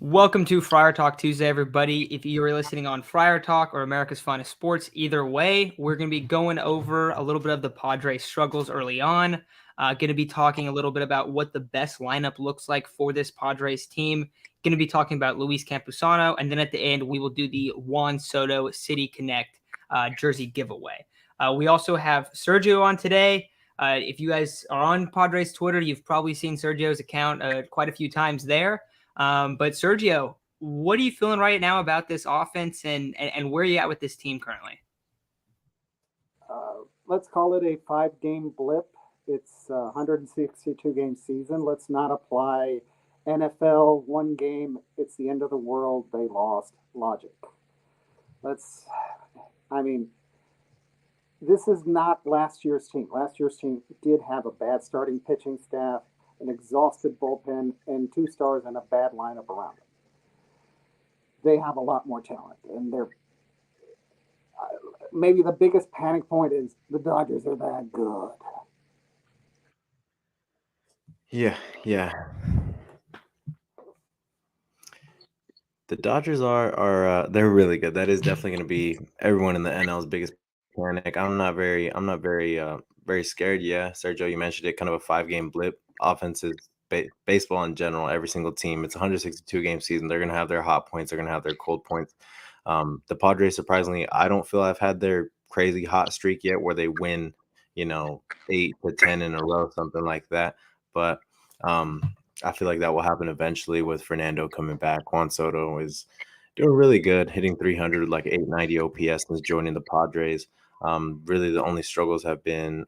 Welcome to Friar Talk Tuesday, everybody. If you are listening on Friar Talk or America's Finest Sports, either way, we're going to be going over a little bit of the Padres struggles early on. Going to be talking a little bit about what the best lineup looks like for this Padres team. Going to be talking about Luis Campusano, and then at the end, we will do the Juan Soto City Connect jersey giveaway. We also have Sergio on today. If you guys are on Padres Twitter, you've probably seen Sergio's account quite a few times there. But Sergio, what are you feeling right now about this offense and where are you at with this team currently? Let's call it a 5-game blip. It's a 162 game season. Let's not apply NFL one game, it's the end of the world, they lost logic. Let's, I mean, this is not last year's team. Last year's team did have a bad starting pitching staff, an exhausted bullpen, and 2 stars and a bad lineup around them. They have a lot more talent, and they're maybe the biggest panic point is the Dodgers are that good. Yeah. The Dodgers are they're really good. That is definitely going to be everyone in the NL's biggest panic. I'm not very scared. Yeah, Sergio, you mentioned it. Kind of a 5-game blip. Offenses, baseball in general, every single team. It's a 162 game season. They're going to have their hot points. They're going to have their cold points. The Padres, surprisingly, I don't feel I've had their crazy hot streak yet, where they win, 8 to 10 in a row, something like that. But I feel like that will happen eventually with Fernando coming back. Juan Soto is doing really good, hitting 300, like 890 OPS since joining the Padres. Really, the only struggles have been,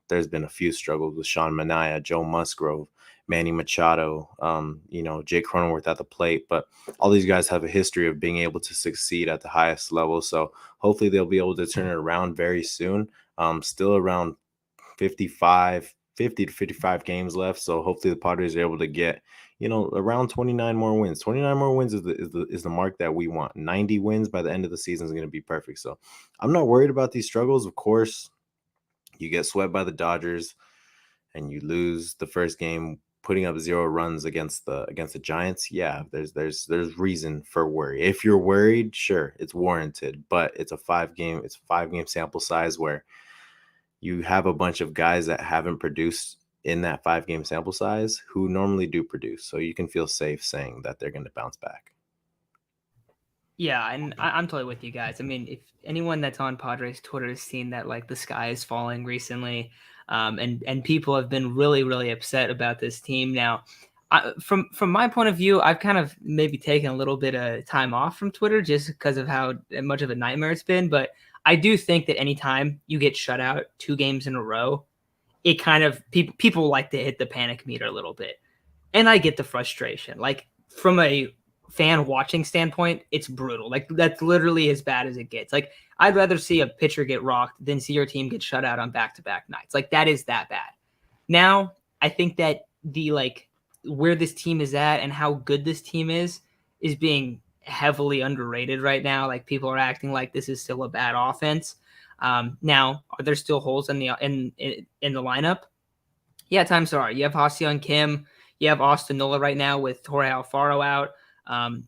there's been a few struggles with Sean Manaea, Joe Musgrove, Manny Machado, Jake Cronenworth at the plate. But all these guys have a history of being able to succeed at the highest level. So hopefully they'll be able to turn it around very soon. Still around 50 to 55 games left. So hopefully the Padres are able to get, around 29 more wins. 29 more wins is the mark that we want. 90 wins by the end of the season is going to be perfect. So I'm not worried about these struggles. Of course, you get swept by the Dodgers and you lose the first game, putting up 0 runs against the Giants. Yeah, there's reason for worry. If you're worried, sure, it's warranted, but it's a 5-game sample size where you have a bunch of guys that haven't produced in that 5-game sample size who normally do produce. So you can feel safe saying that they're going to bounce back. Yeah, and I'm totally with you guys. I mean, if anyone that's on Padres Twitter has seen that, like, the sky is falling recently, and people have been really, really upset about this team. Now, from my point of view, I've kind of maybe taken a little bit of time off from Twitter just because of how much of a nightmare it's been. But I do think that anytime you get shut out 2 games in a row, it kind of people like to hit the panic meter a little bit. And I get the frustration. Like, from a fan watching standpoint, it's brutal. Like, that's literally as bad as it gets. Like, I'd rather see a pitcher get rocked than see your team get shut out on back-to-back nights. Like, that is that bad. Now, I think that where this team is at and how good this team is being heavily underrated right now. Like, people are acting like this is still a bad offense. Now, are there still holes in the lineup? Yeah, times there are. You have Ha-Seong Kim. You have Austin Nola right now with Jorge Alfaro out.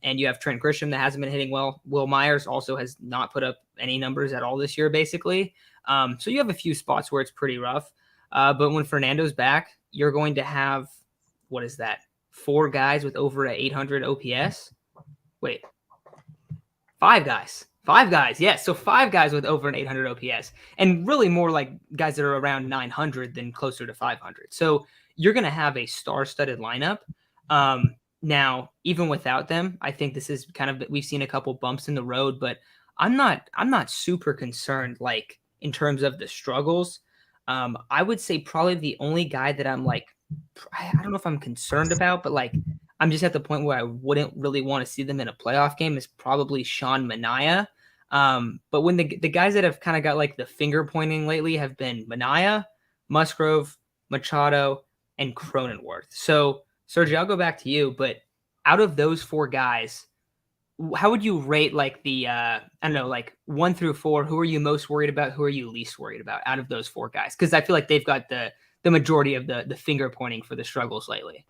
And you have Trent Grisham that hasn't been hitting well. Will Myers also has not put up any numbers at all this year, basically. So you have a few spots where it's pretty rough. But when Fernando's back, you're going to have, what is that, 4 guys with over 800 OPS? Wait, 5 guys. 5 guys, yes. So 5 guys with over an 800 OPS. And really more like guys that are around 900 than closer to 500. So you're going to have a star-studded lineup. Now, even without them, I think this is kind of, we've seen a couple bumps in the road, but I'm not super concerned, like, in terms of the struggles. I would say probably the only guy that I'm like, I don't know if I'm concerned about, but like, I'm just at the point where I wouldn't really want to see them in a playoff game is probably Sean Manaea. But when the guys that have kind of got like the finger pointing lately have been Manaea, Musgrove, Machado, and Cronenworth. So, Sergio, I'll go back to you, but out of those 4 guys, how would you rate like the I don't know, like 1 through 4? Who are you most worried about? Who are you least worried about out of those 4 guys? Because I feel like they've got the majority of the finger pointing for the struggles lately.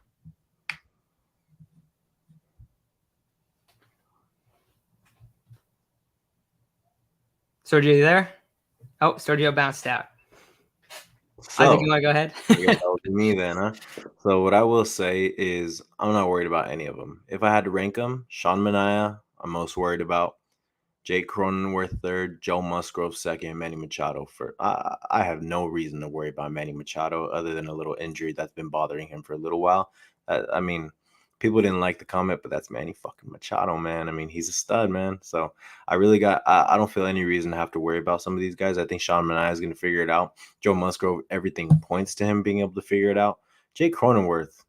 Sergio, you there? Oh, Sergio bounced out. Isaac, you So want to go ahead? I guess that would be me then, huh? So what I will say is I'm not worried about any of them. If I had to rank them, Sean Mania, I'm most worried about. Jake Cronenworth third, Joe Musgrove second, Manny Machado first. I have no reason to worry about Manny Machado other than a little injury that's been bothering him for a little while. I mean, people didn't like the comment, but that's Manny fucking Machado, man. I mean, he's a stud, man. So I don't feel any reason to have to worry about some of these guys. I think Sean Manaea is going to figure it out. Joe Musgrove, everything points to him being able to figure it out. Jake Cronenworth,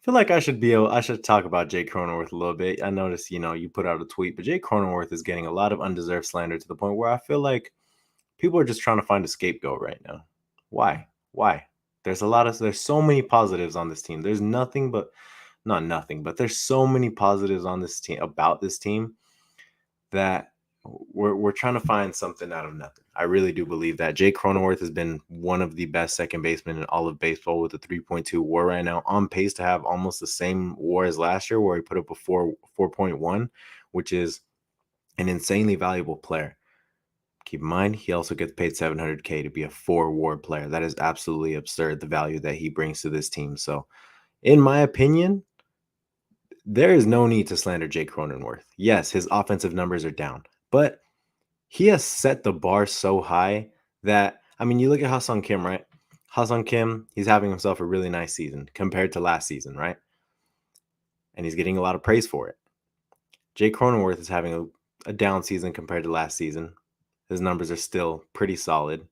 feel like I should talk about Jake Cronenworth a little bit. I noticed, you put out a tweet, but Jake Cronenworth is getting a lot of undeserved slander to the point where I feel like people are just trying to find a scapegoat right now. Why? There's so many positives on this team. There's not nothing, but there's so many positives on this team about this team that we're trying to find something out of nothing. I really do believe that Jake Cronenworth has been one of the best second basemen in all of baseball with a 3.2 WAR right now, on pace to have almost the same WAR as last year, where he put up a 4.1, which is an insanely valuable player. Keep in mind, he also gets paid $700K to be a 4 WAR player. That is absolutely absurd, the value that he brings to this team. So, in my opinion, there is no need to slander Jake Cronenworth. Yes, his offensive numbers are down, but he has set the bar so high that, I mean, you look at Ha-Seong Kim, right? Ha-Seong Kim, he's having himself a really nice season compared to last season, right? And he's getting a lot of praise for it. Jake Cronenworth is having a down season compared to last season. His numbers are still pretty solid,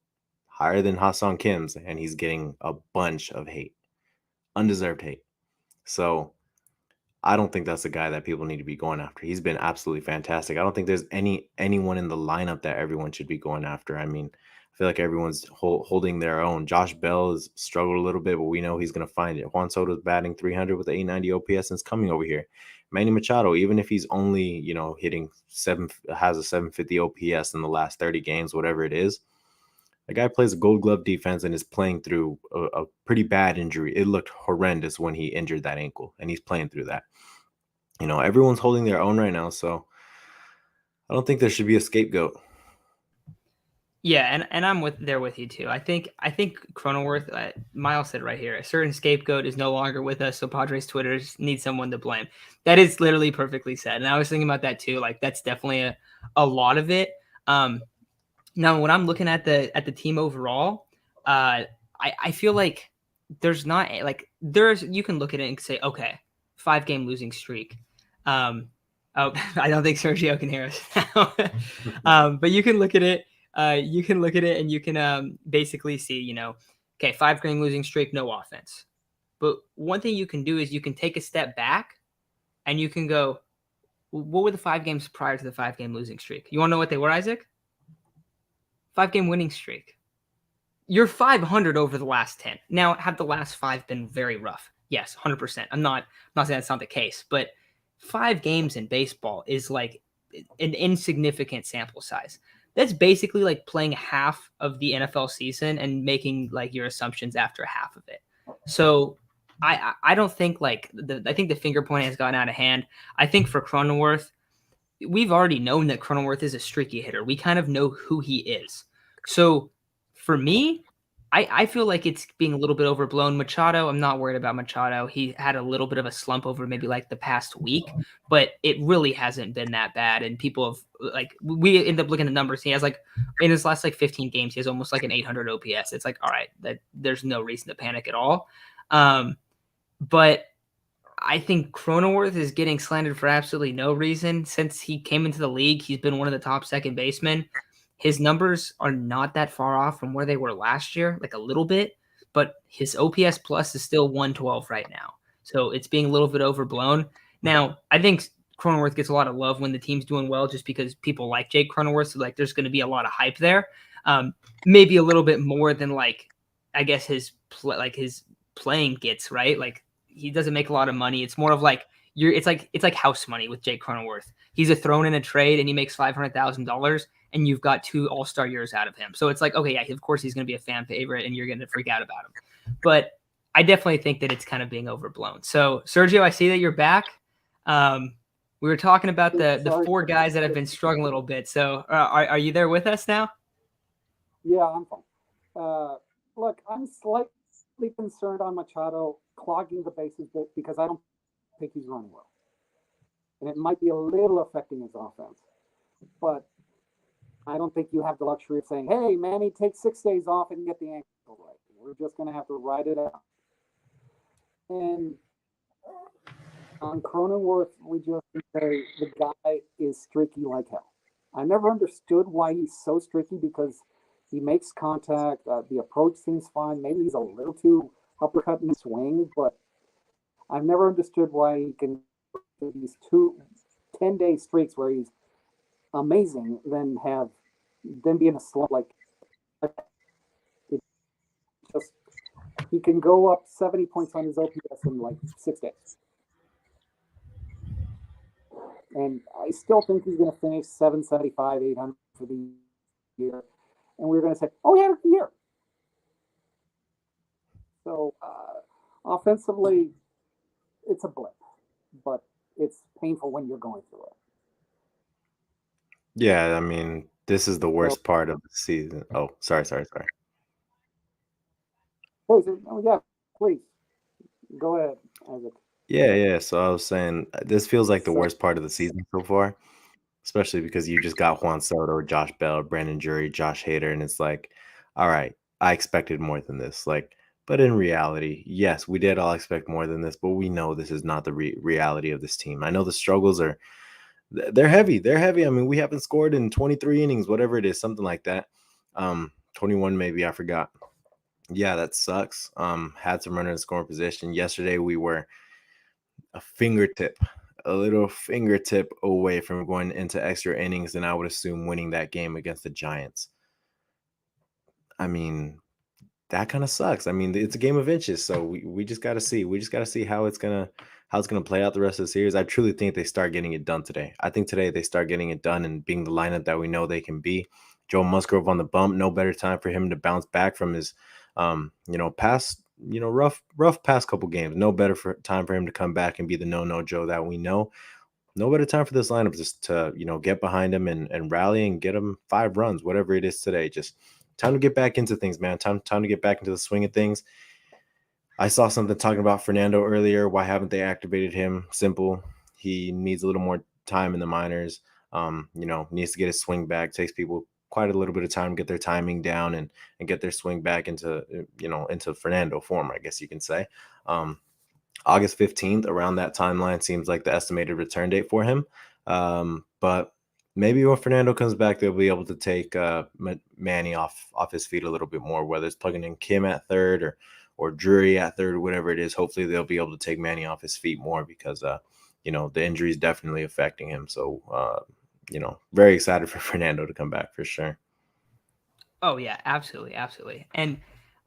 higher than Ha-Seong Kim's, and he's getting a bunch of hate, undeserved hate. So I don't think that's a guy that people need to be going after. He's been absolutely fantastic. I don't think there's anyone in the lineup that everyone should be going after. I mean, I feel like everyone's holding their own. Josh Bell has struggled a little bit, but we know he's going to find it. Juan Soto is batting 300 with 890 OPS since coming over here. Manny Machado, even if he's only, hitting has a 750 OPS in the last 30 games, whatever it is, the guy plays a Gold Glove defense and is playing through a pretty bad injury. It looked horrendous when he injured that ankle, and he's playing through that. Everyone's holding their own right now, so I don't think there should be a scapegoat. Yeah, and I'm there with you too. I think Cronenworth, Miles said right here, a certain scapegoat is no longer with us, so Padres Twitters need someone to blame. That is literally perfectly said, and I was thinking about that too. Like that's definitely a lot of it. Now, when I'm looking at the team overall, I feel like there's not like you can look at it and say, okay, 5-game losing streak. Oh, I don't think Sergio can hear us now. But you can look at it. You can look at it and you can basically see, okay, 5-game losing streak, no offense. But one thing you can do is you can take a step back and you can go, what were the 5 games prior to the 5-game losing streak? You want to know what they were, Isaac? 5-game winning streak. You're 500 over the last 10. Now, have the last 5 been very rough? Yes, 100%. I'm not saying that's not the case, but 5 games in baseball is like an insignificant sample size. That's basically like playing half of the NFL season and making like your assumptions after half of it. So I don't think I think the finger pointing has gotten out of hand. I think for Cronenworth, we've already known that Cronenworth is a streaky hitter. We kind of know who he is. So for me, I feel like it's being a little bit overblown. Machado, I'm not worried about Machado. He had a little bit of a slump over maybe like the past week, but it really hasn't been that bad. And people have we end up looking at the numbers. He has like in his last 15 games, he has almost like an 800 OPS. It's like, all right, that there's no reason to panic at all. But I think Cronenworth is getting slandered for absolutely no reason. Since he came into the league, he's been one of the top second basemen. His numbers are not that far off from where they were last year, like a little bit, but his OPS plus is still 112 right now. So it's being a little bit overblown. Now, I think Cronenworth gets a lot of love when the team's doing well just because people like Jake Cronenworth. So there's going to be a lot of hype there. Maybe a little bit more than I guess his playing gets, right? Like he doesn't make a lot of money. It's more of it's like house money with Jake Cronenworth. He's a thrown in a trade and he makes $500,000 and you've got 2 all-star years out of him. So it's like, okay, yeah, of course he's going to be a fan favorite and you're going to freak out about him. But I definitely think that it's kind of being overblown. So Sergio, I see that you're back. We were talking about the Sorry. 4 guys that have been struggling a little bit. So are you there with us now? Yeah, I'm fine. Look, I'm slightly concerned on Machado clogging the bases because I don't think he's running well. And it might be a little affecting his offense. But I don't think you have the luxury of saying, hey, Manny, take 6 days off and get the ankle right. We're just going to have to ride it out. And on Cronenworth, we just say the guy is streaky like hell. I never understood why he's so streaky because he makes contact. The approach seems fine. Maybe he's a little too uppercut in the swing, but I've never understood why he can do these 10-day streaks where he's amazing, then be in a slump like it just he can go up 70 points on his OPS in like 6 days. And I still think he's going to finish 775, 800 for the year. And we're going to say, oh, he had a good year. So offensively, it's a blip, but it's painful when you're going through it. Yeah, I mean, this is the worst part of the season. Oh, sorry. Oh, yeah, please. Go ahead, Isaac. Yeah. So I was saying this feels like the worst part of the season so far, especially because you just got Juan Soto, Josh Bell, Brandon Drury, Josh Hader, and it's like, all right, I expected more than this. Like, but in reality, yes, we did all expect more than this, but we know this is not the reality of this team. I know the struggles they're heavy. They're heavy. I mean, we haven't scored in 23 innings, whatever it is, something like that. 21 maybe, I forgot. Yeah, that sucks. Had some runner in scoring position. Yesterday we were a little fingertip away from going into extra innings, and I would assume winning that game against the Giants. I mean, that kind of sucks. I mean, it's a game of inches, so we just got to see. We just got to see how it's gonna play out the rest of the series. I truly think they start getting it done today. I think today they start getting it done and being the lineup that we know they can be. Joe Musgrove on the bump. No better time for him to bounce back from his, past, rough past couple games. No better time for him to come back and be the no Joe that we know. No better time for this lineup just to, get behind him and rally and get him 5 runs, whatever it is today. Just time to get back into things, man. Time to get back into the swing of things. I saw something talking about Fernando earlier. Why haven't they activated him? Simple. He needs a little more time in the minors. Needs to get his swing back. Takes people quite a little bit of time to get their timing down and get their swing back into Fernando form, I guess you can say. August 15th, around that timeline, seems like the estimated return date for him. But maybe when Fernando comes back, they'll be able to take Manny off his feet a little bit more, whether it's plugging in Kim at third or Drury at third, whatever it is. Hopefully they'll be able to take Manny off his feet more because, the injury is definitely affecting him. So, very excited for Fernando to come back for sure. Oh yeah, absolutely. And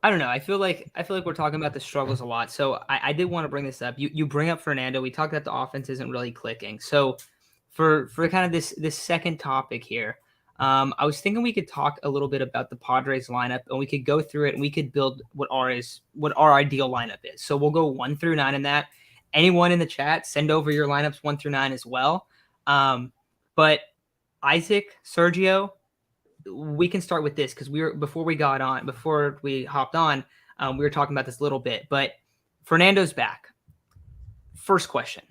I don't know. I feel like we're talking about the struggles a lot. So I did want to bring this up. You bring up Fernando. We talked that the offense isn't really clicking. So for kind of this second topic here, I was thinking we could talk a little bit about the Padres lineup, and we could go through it, and we could build what our ideal lineup is. So we'll go 1 through 9 in that. Anyone in the chat, send over your lineups 1 through 9 as well. But Isaac, Sergio, we can start with this because before we hopped on, we were talking about this a little bit. But Fernando's back. First question: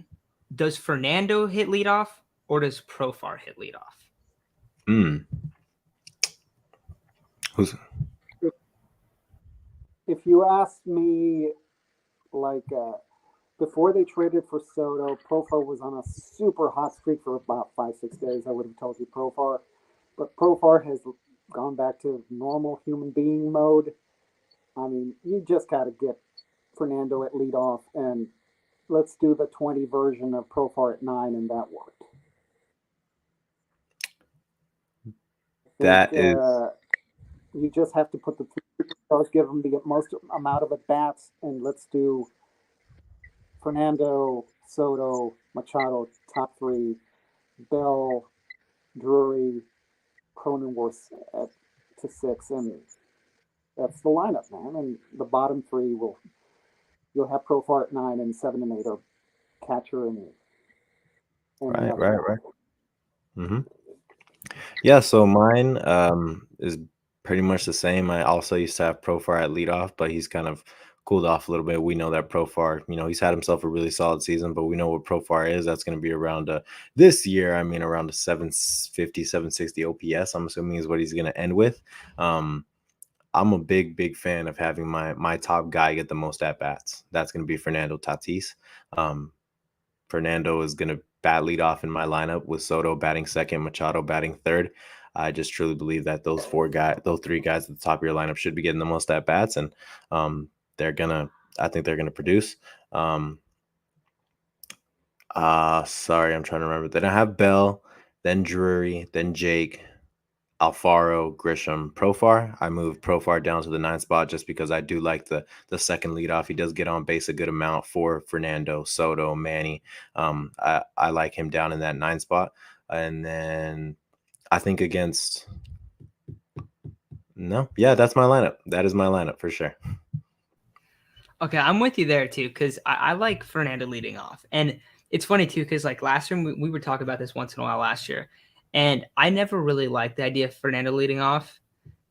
does Fernando hit leadoff or does Profar hit leadoff? If you ask me, like before they traded for Soto, Profar was on a super hot streak for about 5-6 days. I would have told you Profar, but Profar has gone back to normal human being mode. I mean, you just got to get Fernando at leadoff, and let's do the 20 version of Profar at 9, and that worked. You just have to put the 3 stars, give them the most amount of at bats, and let's do Fernando, Soto, Machado, top 3, Bell, Drury, Cronenworth to 6, and that's the lineup, man. And the bottom 3 you'll have Profar at 9, and 7 and 8 are catcher and And Right, another right, one. right. Hmm. Yeah, so mine is pretty much the same. I also used to have Profar at leadoff, but he's kind of cooled off a little bit. We know that Profar, he's had himself a really solid season, but we know what Profar is. That's going to be around this year. I mean, around a 750, 760 OPS. I'm assuming is what he's going to end with. Um, I'm a big fan of having my top guy get the most at bats. That's going to be Fernando Tatis. Um, Fernando is going to bat lead off in my lineup with Soto batting second, Machado batting third. I just truly believe that those three guys at the top of your lineup should be getting the most at bats, and they're gonna. I think they're gonna produce. Um, Sorry, I'm trying to remember. Then I have Bell, then Drury, then Jake, Alfaro, Grisham, Profar. I moved Profar down to the 9th spot just because I do like the second leadoff. He does get on base a good amount for Fernando, Soto, Manny. I like him down in that 9th spot. And then I think against that's my lineup. That is my lineup for sure. Okay, I'm with you there too, because I like Fernando leading off. And it's funny too, because like last year, we were talking about this once in a while last year. And I never really liked the idea of Fernando leading off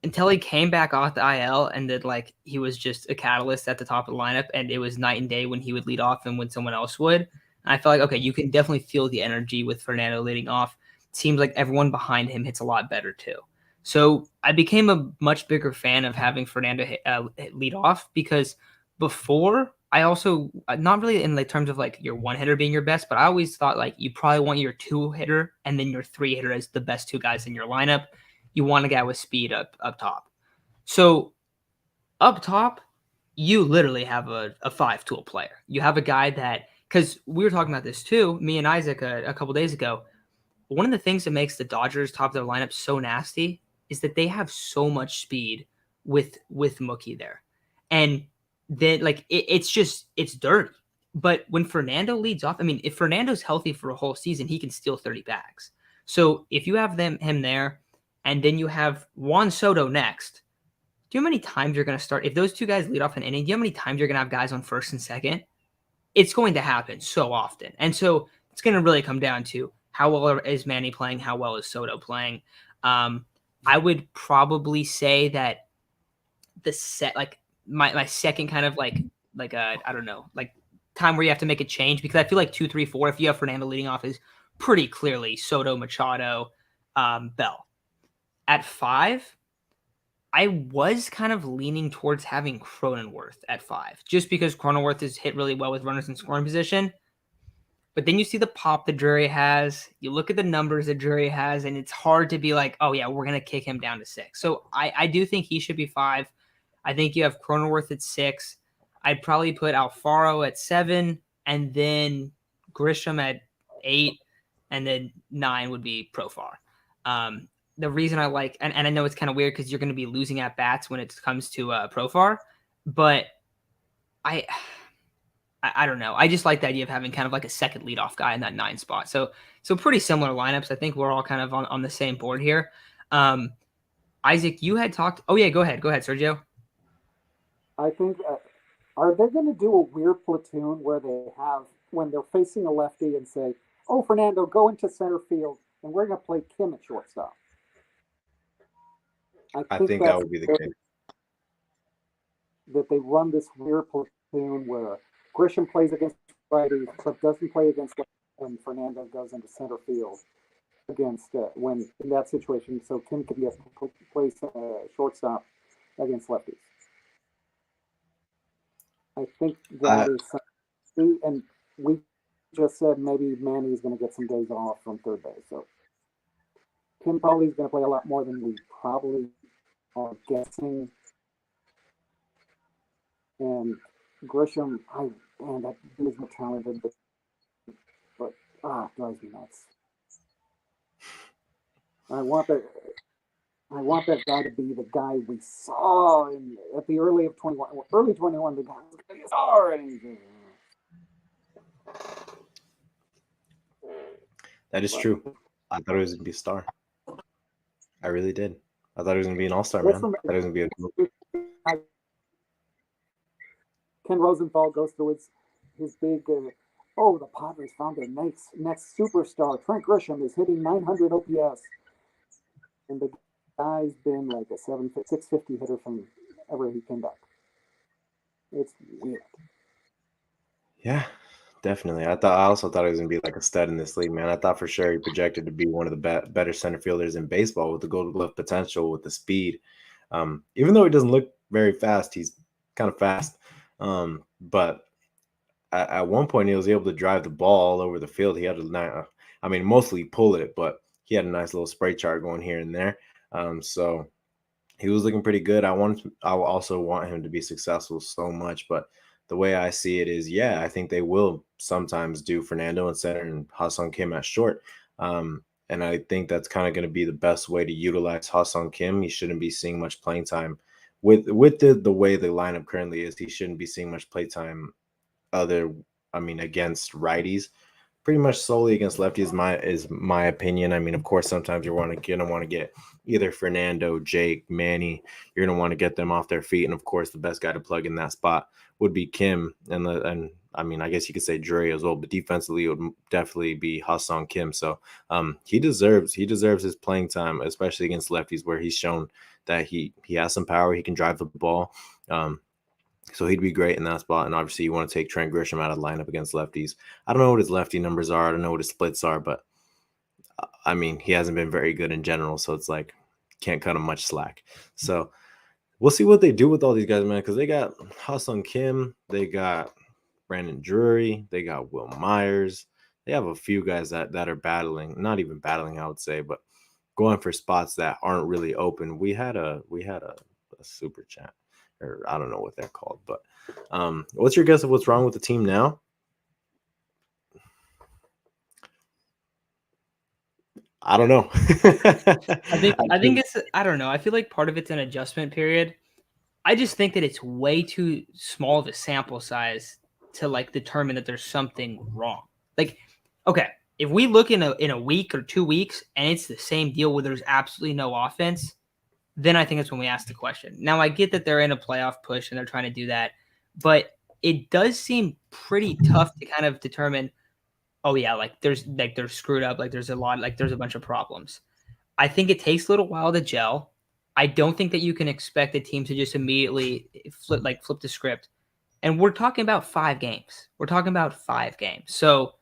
until he came back off the IL and then like he was just a catalyst at the top of the lineup. And it was night and day when he would lead off and when someone else would. And I felt like, okay, you can definitely feel the energy with Fernando leading off. Seems like everyone behind him hits a lot better too. So I became a much bigger fan of having Fernando lead off because before I also not really in the terms of like your one hitter being your best, but I always thought like you probably want your two hitter and then your three hitter as the best two guys in your lineup. You want a guy with speed up top. So up top, you literally have a 5-tool player. You have a guy that because we were talking about this too, me and Isaac a couple days ago. One of the things that makes the Dodgers top of their lineup so nasty is that they have so much speed with Mookie there, and then like it's dirty. But when Fernando leads off, I mean, if Fernando's healthy for a whole season, he can steal 30 bags. So if you have him there, and then you have Juan Soto next, do you know how many times you're going to start? If those two guys lead off an inning, do you know how many times you're going to have guys on first and second? It's going to happen so often. And so it's going to really come down to how well is Manny playing? How well is Soto playing? I would probably say that the set, like my second kind of like I don't know, like time where you have to make a change because I feel like 2, 3, 4, if you have Fernando leading off is pretty clearly Soto, Machado, Bell. At 5, I was kind of leaning towards having Cronenworth at 5, just because Cronenworth has hit really well with runners in scoring position. But then you see the pop that Drury has. You look at the numbers that Drury has, and it's hard to be like, oh, yeah, we're going to kick him down to 6. So I do think he should be 5. I think you have Cronenworth at 6. I'd probably put Alfaro at 7, and then Grisham at 8, and then 9 would be Profar. The reason I like, and I know it's kind of weird because you're going to be losing at bats when it comes to Profar, but I don't know. I just like the idea of having kind of like a second leadoff guy in that 9 spot. So pretty similar lineups. I think we're all kind of on the same board here. Isaac, you had talked. Oh yeah, go ahead, Sergio. I think are they going to do a weird platoon where they have when they're facing a lefty and say, "Oh, Fernando, go into center field, and we're going to play Kim at shortstop." I think think that that's would be the case. that they run this weird platoon where Grisham plays against righties but doesn't play against lefties, and Fernando goes into center field against when in that situation, so Kim can get place shortstop against lefties. I think that is something, and we just said maybe Manny's going to get some days off from third base, so Kim probably is going to play a lot more than we probably are guessing. And Grisham, that dude is more talented, but drives me nuts. I want that guy to be the guy we saw at the early 21, the guy was going to be a star. That is true. I thought it was going to be a star. I really did. I thought it was going to be an all-star, man. I thought it was going to be Ken Rosenthal goes through his big Oh, the Padres found their next superstar. Trent Grisham is hitting 900 OPS, and the guy's been like a 650 hitter from ever he came back. It's weird. Yeah, definitely. I also thought he was gonna be like a stud in this league, man. I thought for sure he projected to be one of the better center fielders in baseball with the Gold Glove potential, with the speed. Even though he doesn't look very fast, he's kind of fast. But at one point, he was able to drive the ball all over the field. He had I mean, mostly pull it, but he had a nice little spray chart going here and there. So he was looking pretty good. I also want him to be successful so much, but the way I see it is, yeah, I think they will sometimes do Fernando in center and Ha-Seong Kim at short. And I think that's kind of going to be the best way to utilize Ha-Seong Kim. He shouldn't be seeing much playing time with the way the lineup currently is. He shouldn't be seeing much play time against righties. Pretty much solely against lefties is my opinion. I mean, of course, sometimes you're gonna want to get either Fernando, Jake, Manny. You're gonna want to get them off their feet, and of course, the best guy to plug in that spot would be Kim, and I mean, I guess you could say Drury as well, but defensively, it would definitely be Ha-Seong Kim. So, he deserves his playing time, especially against lefties, where he's shown that he has some power. He can drive the ball. So he'd be great in that spot. And obviously, you want to take Trent Grisham out of the lineup against lefties. I don't know what his lefty numbers are. I don't know what his splits are, but I mean, he hasn't been very good in general. So it's like, can't cut him much slack. So we'll see what they do with all these guys, man, because they got Ha-Seong Kim, they got Brandon Drury, they got Will Myers. They have a few guys that are battling, not even battling, I would say, but going for spots that aren't really open. We had a super chat, or I don't know what they're called, but what's your guess of what's wrong with the team now? I don't know. I think it's, I don't know. I feel like part of it's an adjustment period. I just think that it's way too small of a sample size to like determine that there's something wrong. Like, okay, if we look in a week or 2 weeks and it's the same deal where there's absolutely no offense, then I think that's when we ask the question. Now, I get that they're in a playoff push and they're trying to do that, but it does seem pretty tough to kind of determine, oh yeah, like they're screwed up, like there's a bunch of problems. I think it takes a little while to gel. I don't think that you can expect a team to just immediately flip the script. And we're talking about 5 games. So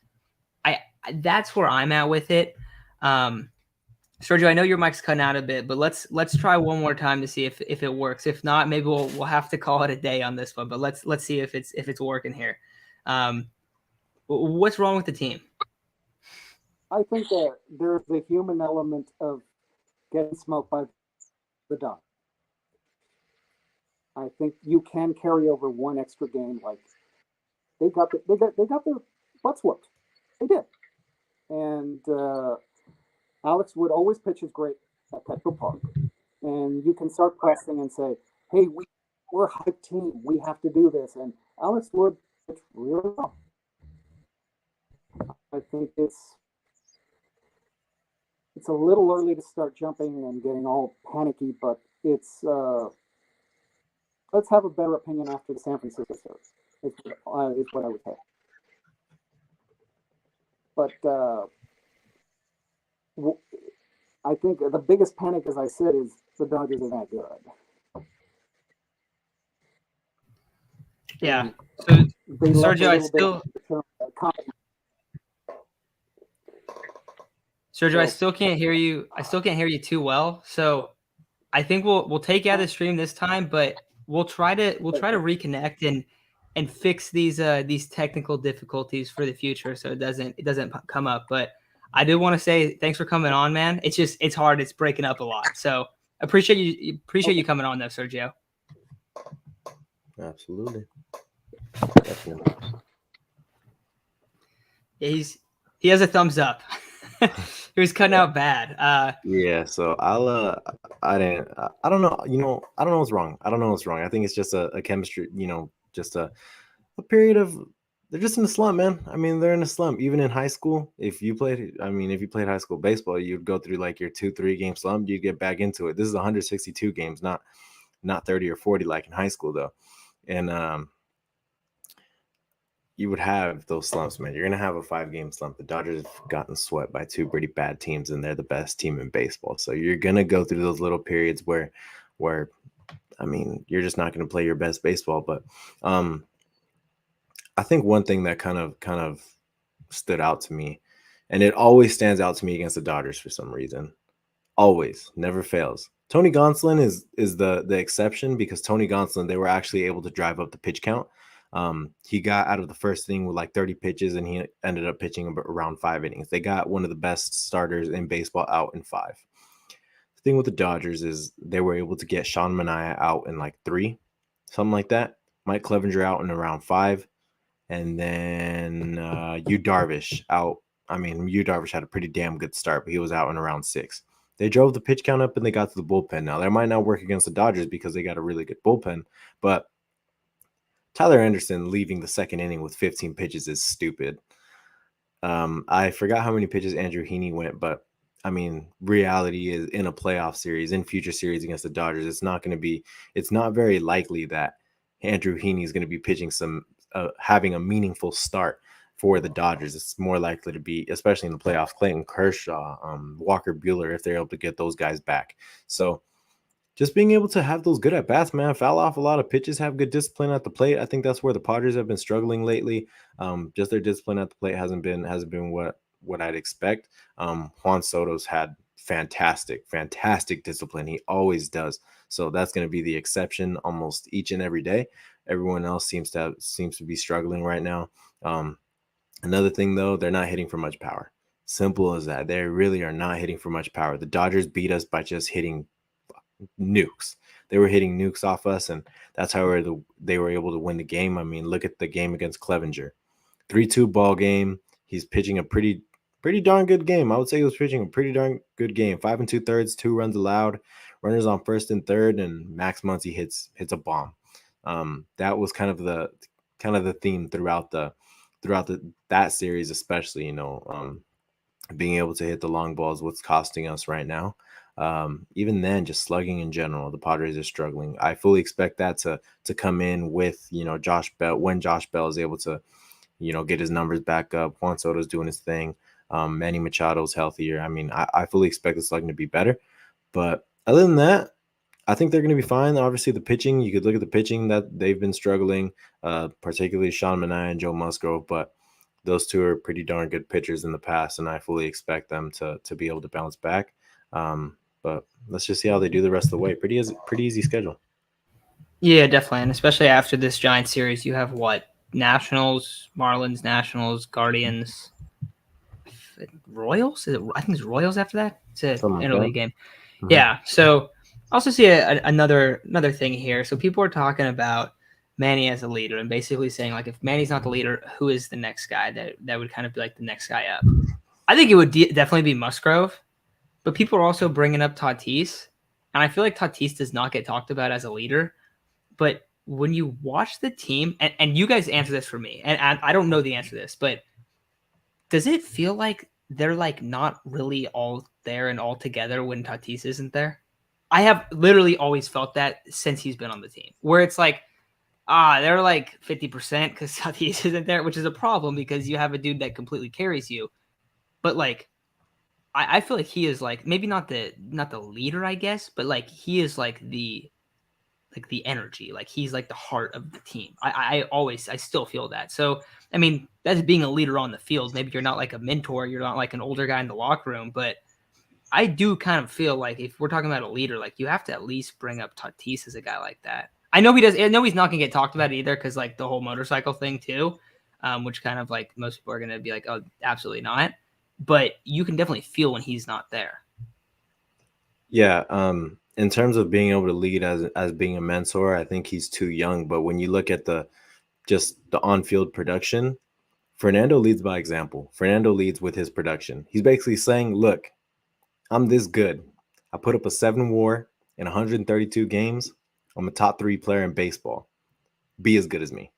that's where I'm at with it. Sergio, I know your mic's cutting out a bit, but let's try one more time to see if it works. If not, maybe we'll have to call it a day on this one. But let's see if it's working here. What's wrong with the team? I think that there's a human element of getting smoked by the dog. I think you can carry over one extra game. Like they got their butts whooped. They did, and Alex Wood always pitches great at Petco Park, and you can start pressing and say, "Hey, we're a hype team. We have to do this." And Alex Wood pitched really well. I think it's a little early to start jumping and getting all panicky, but it's let's have a better opinion after the San Francisco series. Is what I would say. But I think the biggest panic, as I said, is the Dodgers are that good. Yeah. So Sergio, I still can't hear you. I still can't hear you too well. So I think we'll take you out of the stream this time, but we'll try to reconnect and fix these technical difficulties for the future so it doesn't come up. But I do want to say thanks for coming on, man. It's hard. It's breaking up a lot. So appreciate you coming on though, Sergio. Absolutely. Definitely. Yeah, he has a thumbs up. He was cutting out bad. Yeah, so I don't know, I don't know what's wrong. I think it's just a chemistry, just a period of, they're just in a slump, man. I mean, they're in a slump. Even in high school, if you played high school baseball, you'd go through like your 2-3 game slump, you'd get back into it. This is 162 games, not 30 or 40 like in high school though. And you would have those slumps, man. You're gonna have a 5-game slump. The Dodgers have gotten swept by 2 pretty bad teams, and they're the best team in baseball. So you're gonna go through those little periods where I mean, you're just not gonna play your best baseball. But I think one thing that kind of stood out to me, and it always stands out to me against the Dodgers for some reason. Always, never fails. Tony Gonsolin is the exception, because Tony Gonsolin, they were actually able to drive up the pitch count. He got out of the first inning with like 30 pitches, and he ended up pitching around 5 innings. They got one of the best starters in baseball out in 5. The thing with the Dodgers is they were able to get Sean Manaea out in like 3, something like that. Mike Clevenger out in around 5, and then Yu Darvish out. I mean, Yu Darvish had a pretty damn good start, but he was out in around 6. They drove the pitch count up and they got to the bullpen. Now, that might not work against the Dodgers because they got a really good bullpen, but Tyler Anderson leaving the second inning with 15 pitches is stupid. I forgot how many pitches Andrew Heaney went, but I mean, reality is, in a playoff series, in future series against the Dodgers, it's not very likely that Andrew Heaney is going to be pitching having a meaningful start for the Dodgers. It's more likely to be, especially in the playoffs, Clayton Kershaw, Walker Buehler, if they're able to get those guys back. So just being able to have those good at bats, man, foul off a lot of pitches, have good discipline at the plate. I think that's where the Padres have been struggling lately. Just their discipline at the plate hasn't been what I'd expect. Juan Soto's had fantastic discipline. He always does. So that's going to be the exception almost each and every day. Everyone else seems to be struggling right now. Another thing, though, they're not hitting for much power. Simple as that. They really are not hitting for much power. The Dodgers beat us by just hitting nukes. They were hitting nukes off us, and that's how they were able to win the game. I mean, look at the game against Clevenger. 3-2 ball game. He's pitching a pretty darn good game. I would say he was pitching a pretty darn good game. 5 2/3, 2 runs allowed, runners on first and third, and Max Muncy hits a bomb. That was kind of the theme throughout that series, especially, being able to hit the long balls, what's costing us right now. Even then, just slugging in general, the Padres are struggling. I fully expect that to come in with, Josh Bell, when Josh Bell is able to, get his numbers back up. Juan Soto's doing his thing. Manny Machado's healthier. I mean, I fully expect the slugging to be better. But other than that, I think they're going to be fine. Obviously, the pitching, you could look at the pitching that they've been struggling, particularly Sean Manaea and Joe Musgrove, but those two are pretty darn good pitchers in the past, and I fully expect them to be able to bounce back. But let's just see how they do the rest of the way. Pretty easy schedule. Yeah, definitely. And especially after this Giant series, you have what? Nationals, Marlins, Nationals, Guardians, Royals? I think it's Royals after that. It's an interleague game. Mm-hmm. Yeah. So I also see another thing here. So people are talking about Manny as a leader and basically saying, like, if Manny's not the leader, who is the next guy that would kind of be like the next guy up? I think it would definitely be Musgrove, but people are also bringing up Tatis, and I feel like Tatis does not get talked about as a leader. But when you watch the team, and you guys answer this for me, and I don't know the answer to this, but does it feel like they're like not really all there and all together when Tatis isn't there? I have literally always felt that since he's been on the team, where it's like, they're like 50% because Tatis isn't there, which is a problem because you have a dude that completely carries you. But like, I feel like he is like maybe not the leader, I guess, but like he is like the energy, like he's like the heart of the team. I still feel that. So I mean, that's being a leader on the field. Maybe you're not like a mentor, you're not like an older guy in the locker room, but I do kind of feel like if we're talking about a leader, like you have to at least bring up Tatis as a guy like that. I know he's not gonna get talked about either because like the whole motorcycle thing too, which kind of like most people are gonna be like, oh, absolutely not. But you can definitely feel when he's not there. Yeah. In terms of being able to lead as being a mentor, I think he's too young. But when you look at the on-field production, Fernando leads by example. Fernando leads with his production. He's basically saying, look, I'm this good. I put up a 7 WAR in 132 games. I'm a top 3 player in baseball. Be as good as me.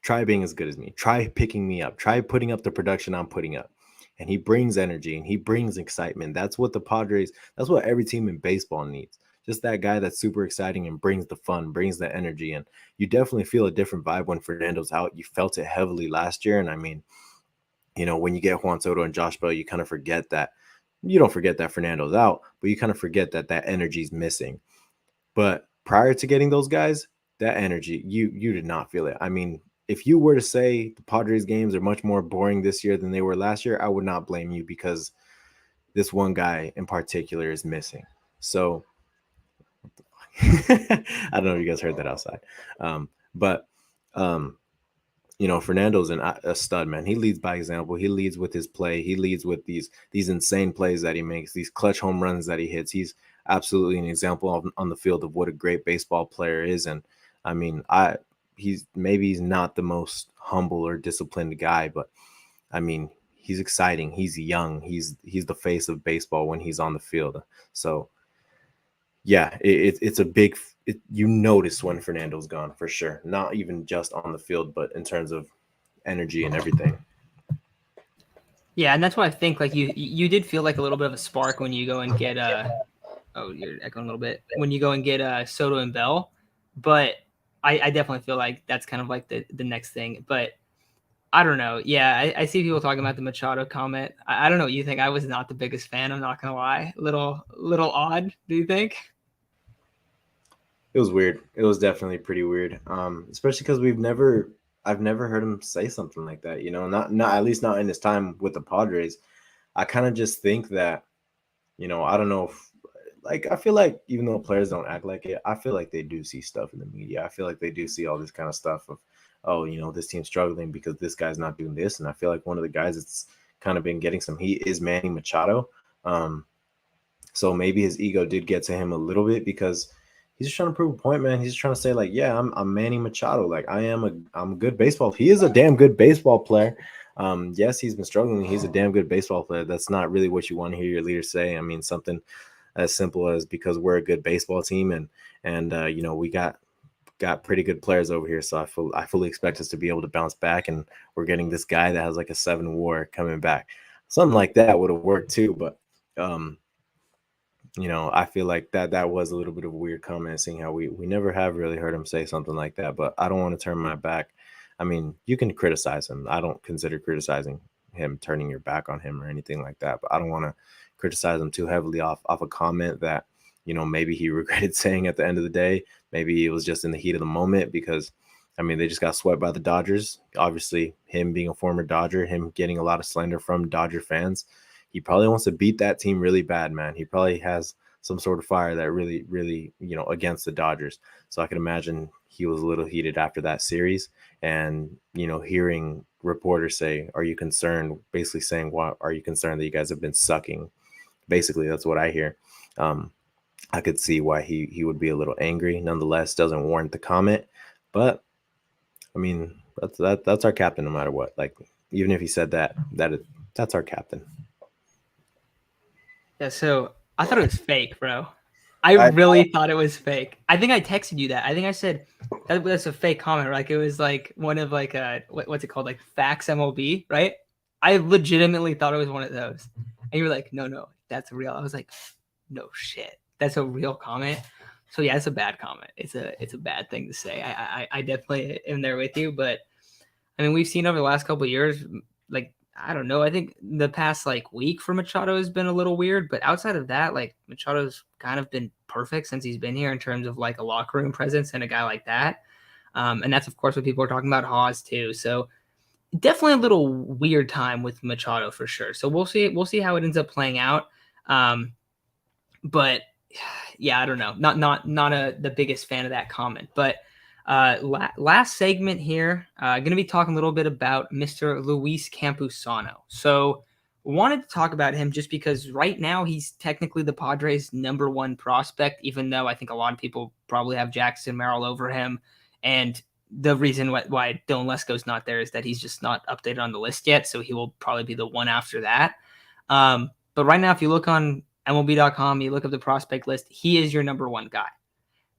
Try being as good as me. Try picking me up. Try putting up the production I'm putting up. And he brings energy and he brings excitement. That's what the Padres, that's what every team in baseball needs. just that guy that's super exciting and brings the fun, brings the energy. And you definitely feel a different vibe when Fernando's out. You felt it heavily last year. And I mean, when you get Juan Soto and Josh Bell, you kind of forget that. You don't forget that Fernando's out, but you kind of forget that energy is missing. But prior to getting those guys, that energy, you did not feel it. I mean, if you were to say the Padres games are much more boring this year than they were last year, I would not blame you, because this one guy in particular is missing. So I don't know if you guys heard that outside. But Fernando's a stud, man. He leads by example. He leads with his play. He leads with these insane plays that he makes, these clutch home runs that he hits. He's absolutely an example on the field of what a great baseball player is. And I mean, he's not the most humble or disciplined guy, but I mean, he's exciting. He's young. He's the face of baseball when he's on the field. So yeah, it's a big. You notice when Fernando's gone, for sure. Not even just on the field, but in terms of energy and everything. Yeah, and that's why I think like you did feel like a little bit of a spark when you go and get oh, you're echoing a little bit, when you go and get Soto and Bell, but I definitely feel like that's kind of like the next thing. But I don't know. Yeah, I see people talking about the Machado comment. I don't know what you think. I was not the biggest fan. I'm not gonna lie. Little odd. Do you think? It was weird. It was definitely pretty weird. Especially because I've never heard him say something like that. Not at least not in his time with the Padres. I kind of just think that, I don't know if, like, I feel like even though players don't act like it, I feel like they do see stuff in the media. I feel like they do see all this kind of stuff of, oh, this team's struggling because this guy's not doing this. And I feel like one of the guys that's kind of been getting some heat is Manny Machado. So maybe his ego did get to him a little bit, because he's just trying to prove a point, man. He's just trying to say, like, yeah, I'm Manny Machado. Like, I'm a good baseball. He is a damn good baseball player. Yes, he's been struggling. He's a damn good baseball player. That's not really what you want to hear your leader say. I mean, something as simple as, because we're a good baseball team and we got pretty good players over here. So I fully expect us to be able to bounce back, and we're getting this guy that has like a 7 WAR coming back. Something like that would have worked too, but I feel like that was a little bit of a weird comment, seeing how we never have really heard him say something like that. But I don't want to turn my back. I mean, you can criticize him. I don't consider criticizing him turning your back on him or anything like that. But I don't want to criticize him too heavily off a comment that, maybe he regretted saying at the end of the day. Maybe it was just in the heat of the moment, because, I mean, they just got swept by the Dodgers. Obviously, him being a former Dodger, him getting a lot of slander from Dodger fans, he probably wants to beat that team really bad, man. He probably has some sort of fire that really, really, against the Dodgers. So I can imagine he was a little heated after that series. And, hearing reporters say, are you concerned? Basically saying, what are you concerned that you guys have been sucking? Basically, that's what I hear. I could see why he would be a little angry. Nonetheless, doesn't warrant the comment. But, I mean, that's our captain no matter what. Like, even if he said that's our captain. Yeah, so I thought it was fake, bro. I really thought it was fake. I think I texted you that. I think I said that's a fake comment. Like, it was like one of like what's it called, like Facts MLB, right? I legitimately thought it was one of those, and you were like, no, that's real. I was like, no shit, that's a real comment. So yeah, it's a bad comment. It's a bad thing to say. I definitely am there with you, but I mean, we've seen over the last couple of years, like, I don't know. I think the past like week for Machado has been a little weird, but outside of that, like, Machado's kind of been perfect since he's been here in terms of like a locker room presence and a guy like that. And that's of course what people are talking about Haas too. So definitely a little weird time with Machado for sure. So we'll see how it ends up playing out. But yeah, I don't know. Not the biggest fan of that comment, but last segment here, going to be talking a little bit about Mr. Luis Campusano. So wanted to talk about him just because right now he's technically the Padres' #1 prospect, even though I think a lot of people probably have Jackson Merrill over him. And the reason why Dylan Lesko's not there is that he's just not updated on the list yet. So he will probably be the one after that. But right now, if you look on MLB.com, you look up the prospect list, he is your #1 guy.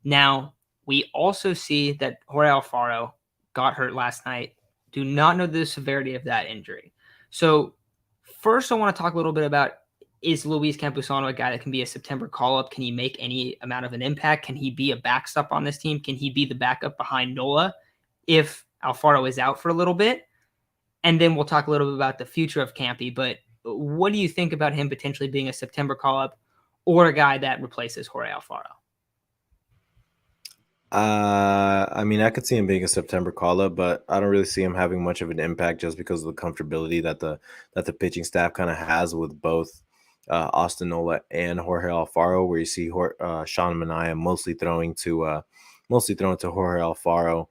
Now, we also see that Jorge Alfaro got hurt last night. Do not know the severity of that injury. So first, I want to talk a little bit about, is Luis Campusano a guy that can be a September call-up? Can he make any amount of an impact? Can he be a backstop on this team? Can he be the backup behind Nola if Alfaro is out for a little bit? And then we'll talk a little bit about the future of Campy. But what do you think about him potentially being a September call-up or a guy that replaces Jorge Alfaro? I mean, I could see him being a September call-up, but I don't really see him having much of an impact just because of the comfortability that the pitching staff kind of has with both Austin Nola and Jorge Alfaro, where you see Sean Manaea mostly throwing to Jorge Alfaro.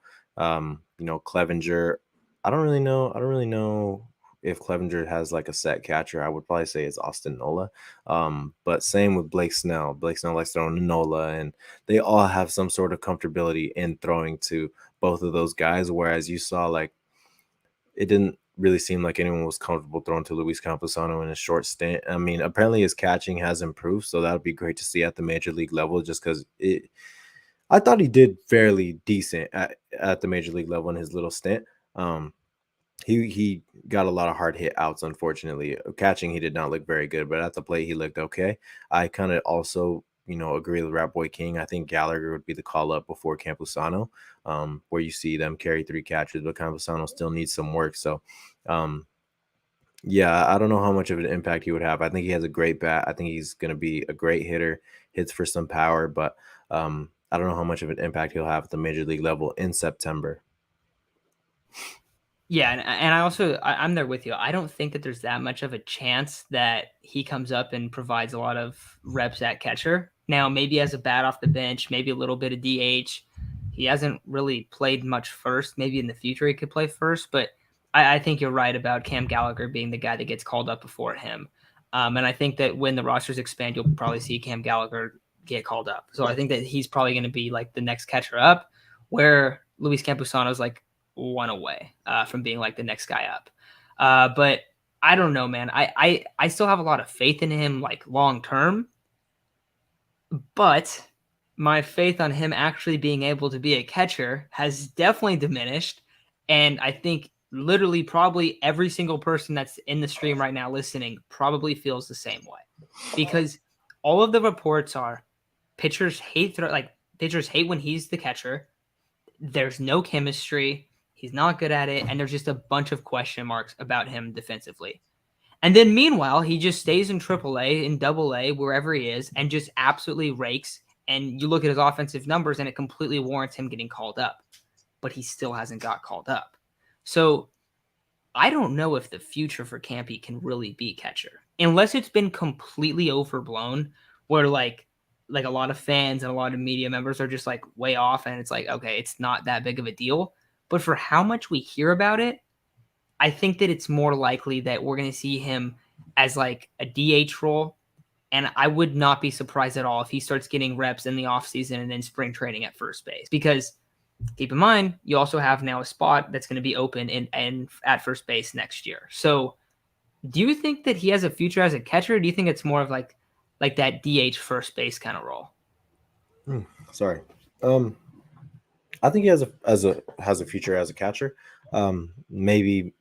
Clevenger, I don't really know if Clevenger has like a set catcher. I would probably say it's Austin Nola. But same with Blake Snell. Blake Snell likes throwing to Nola, and they all have some sort of comfortability in throwing to both of those guys. Whereas you saw, like, it didn't really seem like anyone was comfortable throwing to Luis Campusano in a short stint. I mean, apparently his catching has improved, so that would be great to see at the major league level, just because I thought he did fairly decent at the major league level in his little stint. He got a lot of hard hit outs, unfortunately. Catching, he did not look very good, but at the plate, he looked okay. I kind of also, agree with Rat Boy King. I think Gallagher would be the call up before Campusano, where you see them carry 3 catches, but Campusano still needs some work. So, yeah, I don't know how much of an impact he would have. I think he has a great bat. I think he's going to be a great hitter, hits for some power, but I don't know how much of an impact he'll have at the major league level in September. Yeah, and I'm there with you. I don't think that there's that much of a chance that he comes up and provides a lot of reps at catcher. Now, maybe as a bat off the bench, maybe a little bit of DH. He hasn't really played much first. Maybe in the future he could play first, but I think you're right about Cam Gallagher being the guy that gets called up before him. And I think that when the rosters expand, you'll probably see Cam Gallagher get called up. So I think that he's probably going to be like the next catcher up, where Luis Campusano is like one away from being like the next guy up. But I don't know, man. I still have a lot of faith in him, like long term, but my faith on him actually being able to be a catcher has definitely diminished. And I think literally probably every single person that's in the stream right now listening probably feels the same way, because all of the reports are pitchers hate when he's the catcher. There's no chemistry. He's not good at it, and there's just a bunch of question marks about him defensively. And then meanwhile, he just stays in AAA, in AA, wherever he is, and just absolutely rakes. And you look at his offensive numbers, and it completely warrants him getting called up. But he still hasn't got called up. So I don't know if the future for Campy can really be catcher, unless it's been completely overblown, where like a lot of fans and a lot of media members are just like way off, and it's like, okay, it's not that big of a deal. But for how much we hear about it, I think that it's more likely that we're going to see him as like a DH role. And I would not be surprised at all if he starts getting reps in the offseason and in spring training at first base. Because keep in mind, you also have now a spot that's going to be open in at first base next year. So do you think that he has a future as a catcher? Or do you think it's more of like that DH first base kind of role? Sorry. I think he has a future as a catcher. Maybe,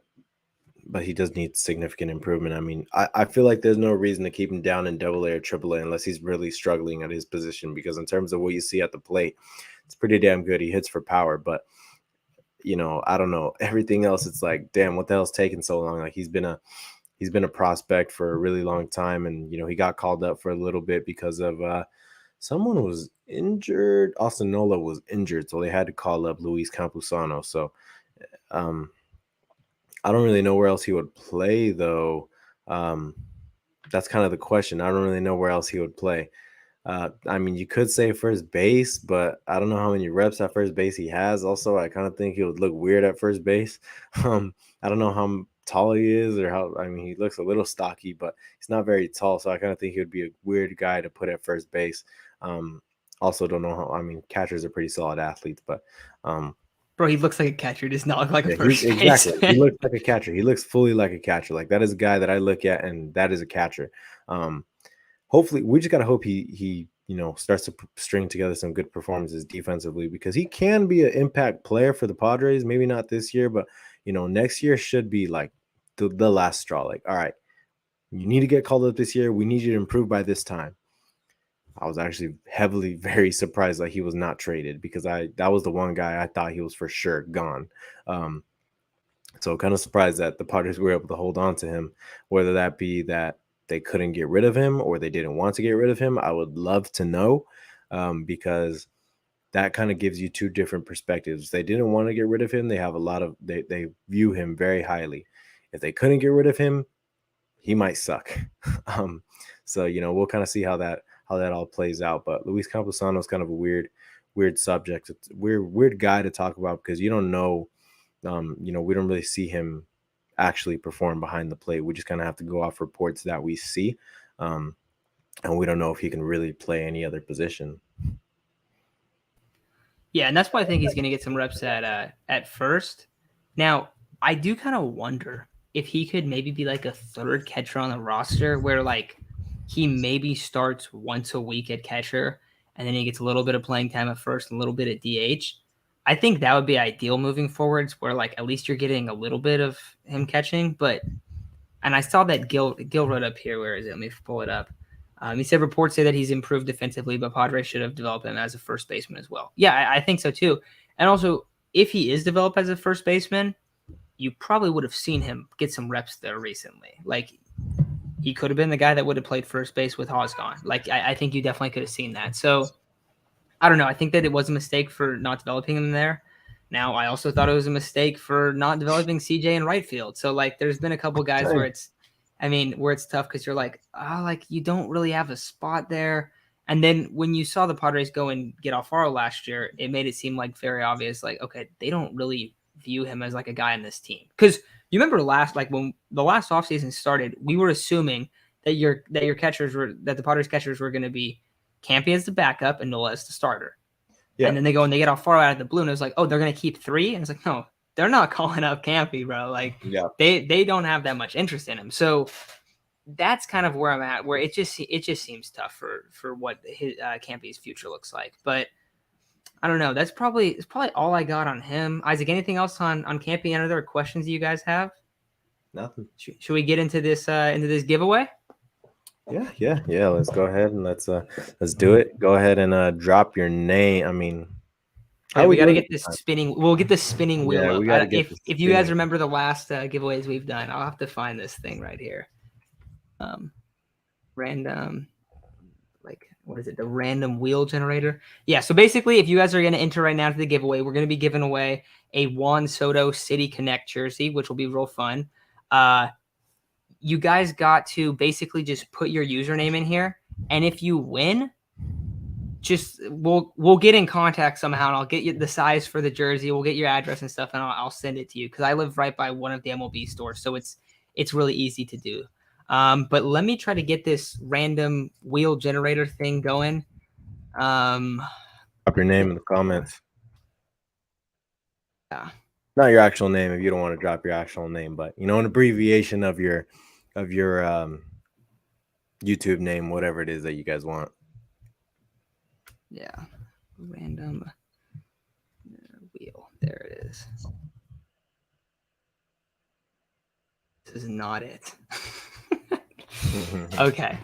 but he does need significant improvement. I mean, I feel like there's no reason to keep him down in AA or AAA unless he's really struggling at his position, because in terms of what you see at the plate, it's pretty damn good. He hits for power, but I don't know. Everything else, it's like, damn, what the hell's taking so long? Like, he's been a prospect for a really long time, and he got called up for a little bit because of someone was injured. Austin Nola was injured, so they had to call up Luis Campusano. So I don't really know where else he would play, though. That's kind of the question. I don't really know where else he would play. I mean, you could say first base, but I don't know how many reps at first base he has. Also, I kind of think he would look weird at first base. I don't know how tall he is, or how. I mean, he looks a little stocky, but he's not very tall, so I kind of think he would be a weird guy to put at first base. Also, don't know how. I mean, catchers are pretty solid athletes, but Bro, he looks like a catcher. He does not look like a first exactly. baseman. He looks like a catcher. He looks fully like a catcher. Like, that is a guy that I look at, and that is a catcher. Hopefully, we just gotta hope he starts to string together some good performances defensively, because he can be an impact player for the Padres. Maybe not this year, but next year should be like the last straw. Like, all right, You need to get called up this year. We need you to improve by this time. I was actually very surprised that he was not traded, because that was the one guy I thought he was for sure gone. So kind of surprised that the Padres were able to hold on to him, whether that be that they couldn't get rid of him or they didn't want to get rid of him. I would love to know, because that kind of gives you two different perspectives. They didn't want to get rid of him. They have they view him very highly. If they couldn't get rid of him, he might suck. So we'll kind of see how that all plays out. But Luis Campusano is kind of a weird subject. It's a weird guy to talk about, because you don't know. We don't really see him actually perform behind the plate. We just kind of have to go off reports that we see, and we don't know if he can really play any other position. Yeah, and that's why I think he's going to get some reps at first. Now, I do kind of wonder if he could maybe be like a third catcher on the roster, where like he maybe starts once a week at catcher, and then he gets a little bit of playing time at first, and a little bit at DH. I think that would be ideal moving forwards, where like at least you're getting a little bit of him catching. And I saw that Gil wrote up here. Where is it? Let me pull it up. He said reports say that he's improved defensively, but Padres should have developed him as a first baseman as well. Yeah, I think so too. And also, if he is developed as a first baseman, you probably would have seen him get some reps there recently. Like, he could have been the guy that would have played first base with Hawes gone. Like, I think you definitely could have seen that. So, I don't know. I think that it was a mistake for not developing him there. Now, I also thought it was a mistake for not developing CJ in right field. So, like, there's been a couple guys where it's tough, because you're like, you don't really have a spot there. And then when you saw the Padres go and get Alfaro last year, it made it seem like very obvious, like, okay, they don't really view him as like a guy in this team. Because you remember when the last offseason started, we were assuming that the Padres catchers were going to be Campy as the backup and Nola as the starter. Yeah. And then they go and they get Alfaro out of the blue, and it was like, oh, they're going to keep 3? And it's like, no, they're not calling up Campy, bro. Like, they don't have that much interest in him. So that's kind of where I'm at, where it just seems tough for what his Campy's future looks like. But I don't know. It's probably all I got on him. Isaac, anything else on Campy? Any other questions you guys have? Nothing. Should we get into this giveaway? Yeah. Let's go ahead and let's do it. Go ahead and drop your name. I mean, we got to get this spinning. We'll get the spinning wheel up. If you guys remember the last giveaways we've done, I'll have to find this thing right here. Random, like, what is it? The random wheel generator. Yeah. So basically, if you guys are going to enter right now to the giveaway, we're going to be giving away a Juan Soto City Connect jersey, which will be real fun. You guys got to basically just put your username in here, and if you win, just we'll get in contact somehow, and I'll get you the size for the jersey. We'll get your address and stuff, and I'll send it to you, because I live right by one of the MLB stores, so it's really easy to do. But let me try to get this random wheel generator thing going. Drop your name in the comments. Yeah. Not your actual name if you don't want to drop your actual name, but an abbreviation of your YouTube name, whatever it is that you guys want. Yeah. Random wheel. There it is. This is not it. Okay.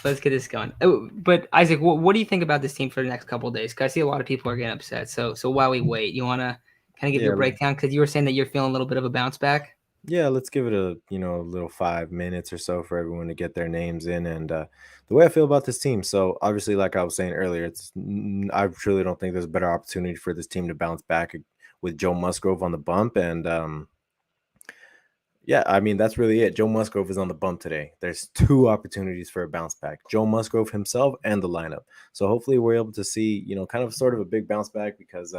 Let's get this going. Oh, but Isaac, what do you think about this team for the next couple of days? Because I see a lot of people are getting upset. So while we wait, you want to kind of give your breakdown? Because you were saying that you're feeling a little bit of a bounce back. Yeah, let's give it a little 5 minutes or so for everyone to get their names in, and the way I feel about this team. So obviously, like I was saying earlier, I truly don't think there's a better opportunity for this team to bounce back with Joe Musgrove on the bump, and yeah, I mean, that's really it. Joe Musgrove is on the bump today. There's 2 opportunities for a bounce back: Joe Musgrove himself and the lineup. So hopefully, we're able to see kind of sort of a big bounce back, because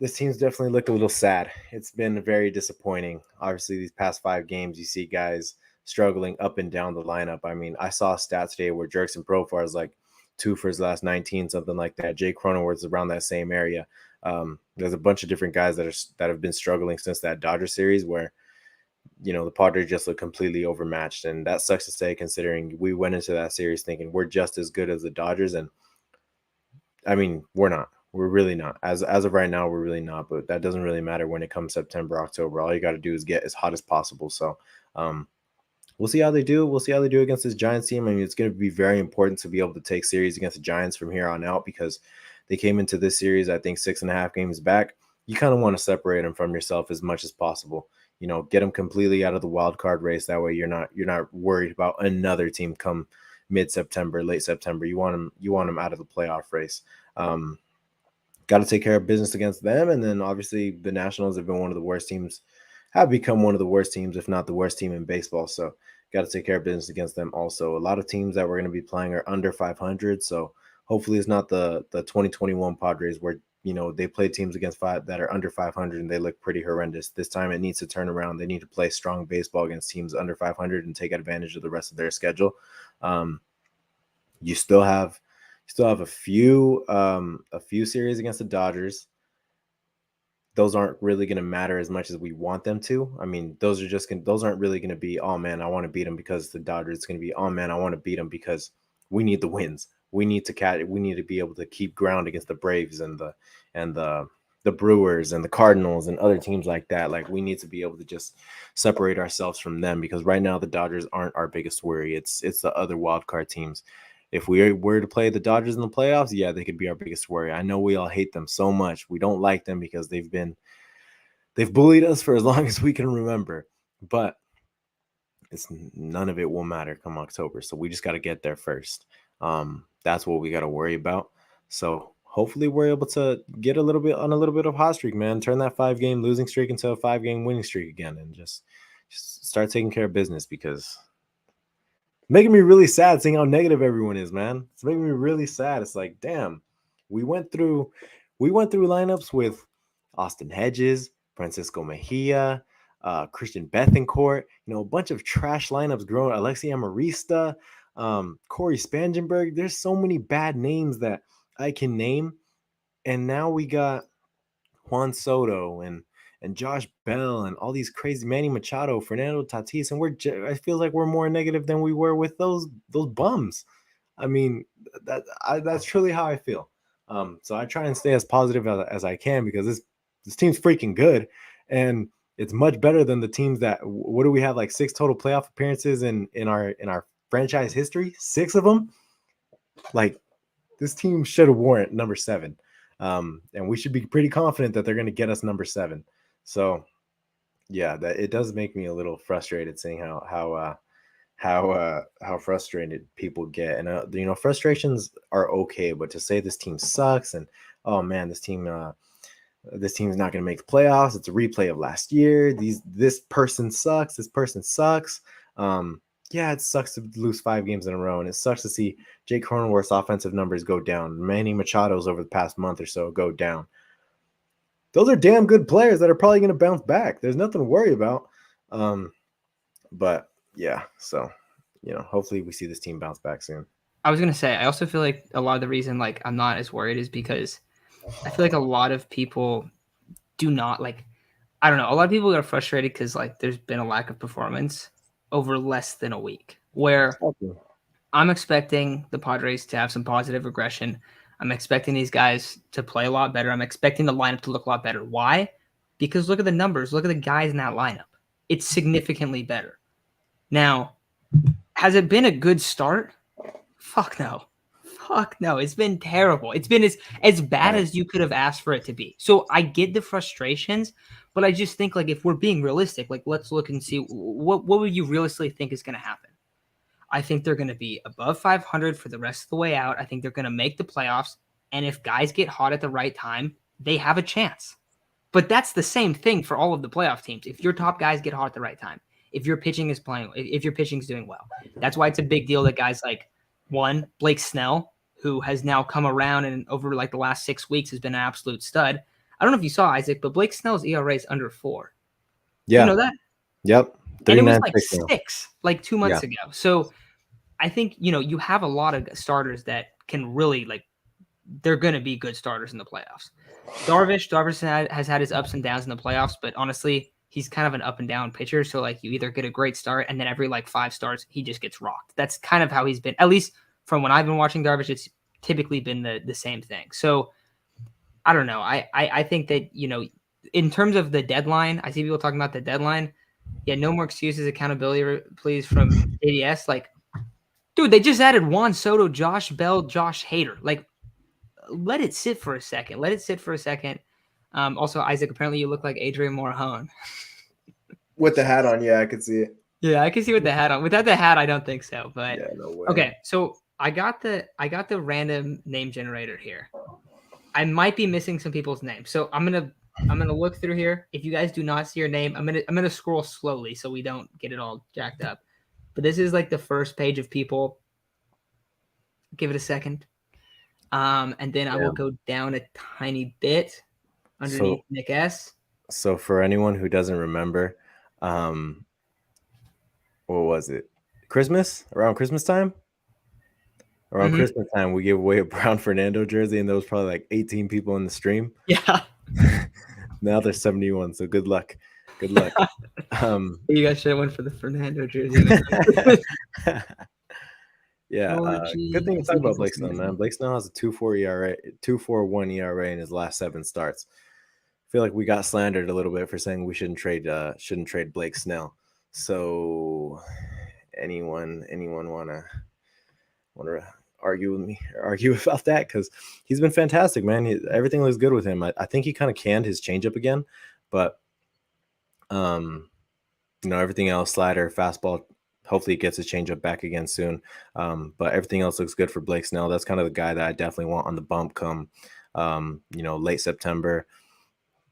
this team's definitely looked a little sad. It's been very disappointing. Obviously, these past 5 games, you see guys struggling up and down the lineup. I mean, I saw a stat today where Jerkson Profar is like 2 for his last 19, something like that. Jay Cronenworth's around that same area. There's a bunch of different guys that have been struggling since that Dodger series, where the Padres just look completely overmatched, and that sucks to say, considering we went into that series thinking we're just as good as the Dodgers, and I mean, we're not. We're really not. As of right now, we're really not. But that doesn't really matter when it comes September, October. All you got to do is get as hot as possible. So we'll see how they do. We'll see how they do against this Giants team. I mean, it's going to be very important to be able to take series against the Giants from here on out because they came into this series, I think, 6.5 games back. You kind of want to separate them from yourself as much as possible. You know, get them completely out of the wild card race. That way, you're not worried about another team come mid-September, late September. You want them out of the playoff race. Got to take care of business against them, and then obviously the Nationals have been one of the worst teams. Have become one of the worst teams, if not the worst team in baseball. So got to take care of business against them also. A lot of teams that we're going to be playing are under 500. So hopefully it's not the 2021 Padres where, you know, they play teams against five that are under 500 and they look pretty horrendous. This time it needs to turn around. They need to play strong baseball against teams under 500 and take advantage of the rest of their schedule. You still have a few series against the Dodgers. Those aren't really going to matter as much as we want them to. I mean, those aren't really going to be, oh man, I want to beat them because the Dodgers. It's going to be, oh man, I want to beat them because we need the wins. We need to be able to keep ground against the Braves and the Brewers and the Cardinals and other teams like that. Like, we need to be able to just separate ourselves from them because right now the Dodgers aren't our biggest worry. It's the other wild card teams. If we were to play the Dodgers in the playoffs, yeah, they could be our biggest worry. I know we all hate them so much. We don't like them because they've bullied us for as long as we can remember. But none of it will matter come October. So we just got to get there first. That's what we got to worry about. So hopefully we're able to get a little bit of hot streak, man. Turn that 5-game losing streak into a 5-game winning streak again, and just start taking care of business because making me really sad seeing how negative everyone is, man. It's making me really sad. It's like, damn, we went through lineups with Austin Hedges, Francisco Mejia, Christian Bethancourt, a bunch of trash lineups growing. Alexi Amarista, Corey Spangenberg. There's so many bad names that I can name. And now we got Juan Soto and Josh Bell and all these crazy Manny Machado, Fernando Tatis, and I feel like we're more negative than we were with those bums. I mean, that's truly how I feel. So I try and stay as positive as I can because this team's freaking good, and it's much better than the teams that. What do we have? Like 6 total playoff appearances in our franchise history. 6 of them. Like, this team should have warrant number 7. And we should be pretty confident that they're going to get us number 7. So, yeah, that it does make me a little frustrated seeing how frustrated people get. And frustrations are okay, but to say this team sucks and oh man, this team is not going to make the playoffs. It's a replay of last year. This person sucks. This person sucks. Yeah, it sucks to lose 5 games in a row, and it sucks to see Jake Cronenworth's offensive numbers go down. Manny Machado's over the past month or so go down. Those are damn good players that are probably going to bounce back. There's nothing to worry about. But yeah, so hopefully we see this team bounce back soon. I was gonna say, I also feel like a lot of the reason I'm not as worried is because I feel like a lot of people do not I don't know. A lot of people are frustrated because there's been a lack of performance over less than a week. Where I'm expecting the Padres to have some positive regression. I'm expecting these guys to play a lot better. I'm expecting the lineup to look a lot better. Why? Because look at the numbers. Look at the guys in that lineup. It's significantly better. Now, has it been a good start? Fuck no. It's been terrible. It's been as bad as you could have asked for it to be. So I get the frustrations, but I just think if we're being realistic, let's look and see what would you realistically think is going to happen. I think they're going to be above 500 for the rest of the way out. I think they're going to make the playoffs. And if guys get hot at the right time, they have a chance. But that's the same thing for all of the playoff teams. If your top guys get hot at the right time, if your pitching is playing, if your pitching is doing well, that's why it's a big deal that guys like Blake Snell, who has now come around and over the last 6 weeks has been an absolute stud. I don't know if you saw, Isaac, but Blake Snell's ERA is under 4. Yeah. You know that? Yep. And it was 6 2 months ago. So I think, you have a lot of starters that can really they're going to be good starters in the playoffs. Darvish has had his ups and downs in the playoffs, but honestly, he's kind of an up and down pitcher. So you either get a great start and then every 5 starts, he just gets rocked. That's kind of how he's been, at least from when I've been watching Darvish. It's typically been the same thing. So I don't know. I think that, in terms of the deadline, I see people talking about the deadline. Yeah, no more excuses. Accountability, please, from ADS. Like, dude, they just added Juan Soto, Josh Bell, Josh Hader. Like, let it sit for a second. Let it sit for a second. Also, Isaac, apparently you look like Adrian Morahone. With the hat on, yeah, I could see it. Yeah, I can see with the hat on. Without the hat, I don't think so. But Yeah, no way. okay, so I got the random name generator here. I might be missing some people's names, so I'm gonna look through here. If you guys do not see your name, I'm gonna scroll slowly so we don't get it all jacked up. But this is like the first page of people. Give it a second, and then I will go down a tiny bit underneath Nick S. So for anyone who doesn't remember, what was it? Around Christmas time? Around Christmas time, we gave away a Brown Fernando jersey, and there was probably like 18 people in the stream. Yeah. Now there's 71, so good luck. Good luck. You guys should have went for the Fernando jersey. Yeah, good thing to talk about Blake Snell, man. Blake Snell has a 2.4 ERA, 2.41 ERA in his last 7 starts. I feel like we got slandered a little bit for saying we shouldn't trade Blake Snell. So, anyone wanna argue with me? Argue about that? Because he's been fantastic, man. Everything looks good with him. I think he kind of canned his changeup again, but everything else, slider, fastball. Hopefully, he gets his changeup back again soon. But everything else looks good for Blake Snell. That's kind of the guy that I definitely want on the bump come, late September,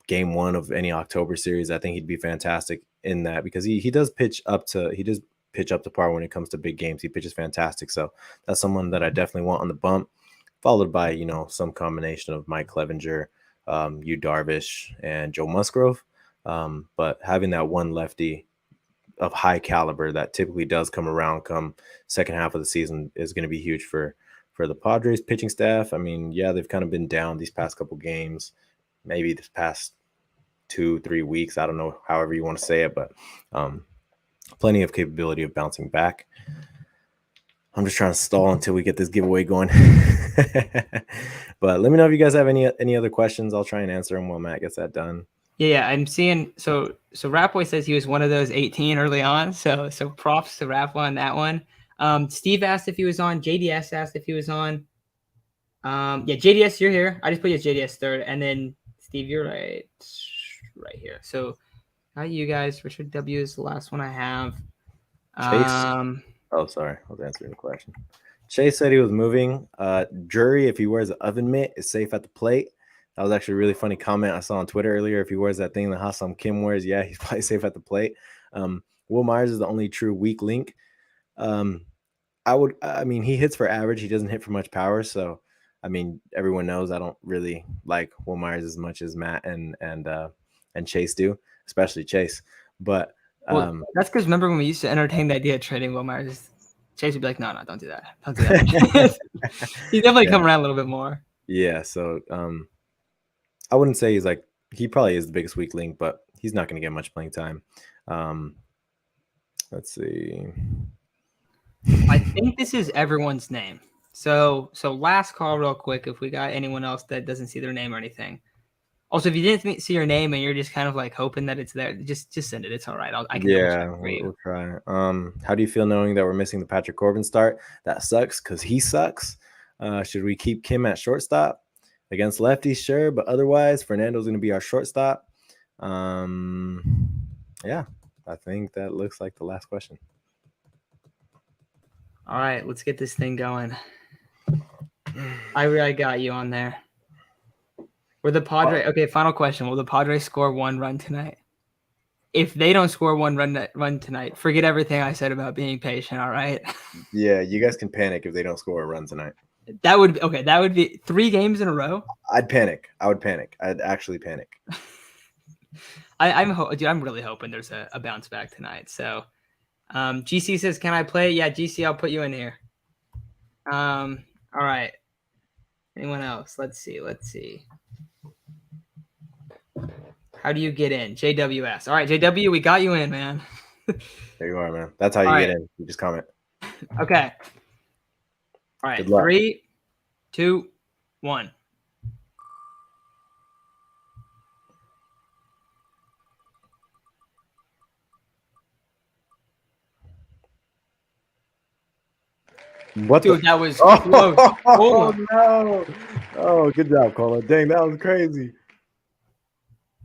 game 1 of any October series. I think he'd be fantastic in that because he does pitch up to par when it comes to big games. He pitches fantastic. So that's someone that I definitely want on the bump, followed by, some combination of Mike Clevenger, Yu Darvish, and Joe Musgrove. But having that one lefty of high caliber that typically does come around come second half of the season is going to be huge for the Padres pitching staff. I mean, yeah, they've kind of been down these past couple games, maybe this past 2-3 weeks. I don't know, however you want to say it, but plenty of capability of bouncing back. I'm just trying to stall until we get this giveaway going. But let me know if you guys have any other questions. I'll try and answer them while Matt gets that done. Yeah, I'm seeing. So Rapboy says he was one of those 18 early on. So props to Rapboy on that one. Steve asked if he was on. JDS asked if he was on. Yeah, JDS, you're here. I just put you as JDS third, and then Steve, you're right here. So, how you guys? Richard W is the last one I have. Chase. Oh, sorry, I was answering the question. Chase said he was moving. Jury, if he wears an oven mitt, is safe at the plate. That was actually a really funny comment I saw on Twitter earlier. If he wears that thing that Hassan Kim wears, yeah, he's probably safe at the plate. Will Myers is the only true weak link. I mean, he hits for average. He doesn't hit for much power. So, I mean, everyone knows I don't really like Will Myers as much as Matt and Chase do, especially Chase. But that's because remember when we used to entertain the idea of trading Will Myers, Chase would be like, no, don't do that. Don't do that. He's definitely come around a little bit more. Yeah. So, I wouldn't say he probably is the biggest weak link, but he's not going to get much playing time. Let's see. I think this is everyone's name. So last call real quick if we got anyone else that doesn't see their name or anything. Also, if you didn't see your name and you're just kind of like hoping that it's there, just send it. It's all right. I can we'll try. How do you feel knowing that we're missing the Patrick Corbin start? That sucks because he sucks. Should we keep Kim at shortstop? Against lefties, sure, but otherwise, Fernando's going to be our shortstop. Yeah, I think that looks like the last question. All right, let's get this thing going. I really got you on there. Okay, final question. Will the Padres score 1 run tonight? If they don't score 1 run tonight, forget everything I said about being patient, all right? Yeah, you guys can panic if they don't score a run tonight. That would be 3 games in a row. I'd panic. I would panic. I'd actually panic. I'm really hoping there's a bounce back tonight. So, GC says, "Can I play?" Yeah, GC, I'll put you in here. All right. Anyone else? Let's see. How do you get in? JWS. All right, JW, we got you in, man. There you are, man. That's how you get in. You just comment. Okay. All right. 3, 2, 1. What Dude, the? that was close. Oh no! Oh, good job, Cola. Dang, that was crazy.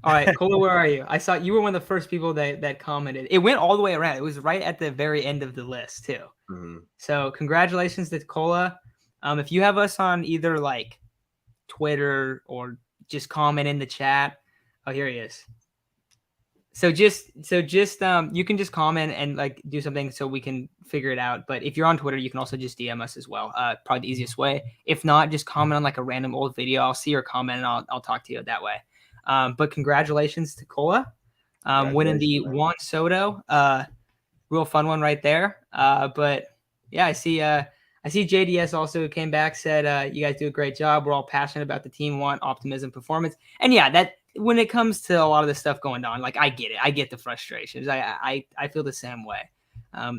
All right, Cola, where are you? I saw you were one of the first people that commented. It went all the way around. It was right at the very end of the list too. Mhm. So congratulations to Cola. If you have us on either like Twitter or just comment in the chat. Oh, here he is. So just you can just comment and like do something so we can figure it out. But if you're on Twitter, you can also just DM us as well. Probably the easiest way. If not, just comment on like a random old video. I'll see your comment and I'll talk to you that way. But congratulations to Cola, winning the Congratulations, man. Juan Soto. Real fun one right there. But yeah, I see JDS also came back, said you guys do a great job. We're all passionate about the team, want optimism, performance, and yeah, that when it comes to a lot of the stuff going on, like I get it, I get the frustrations. I feel the same way.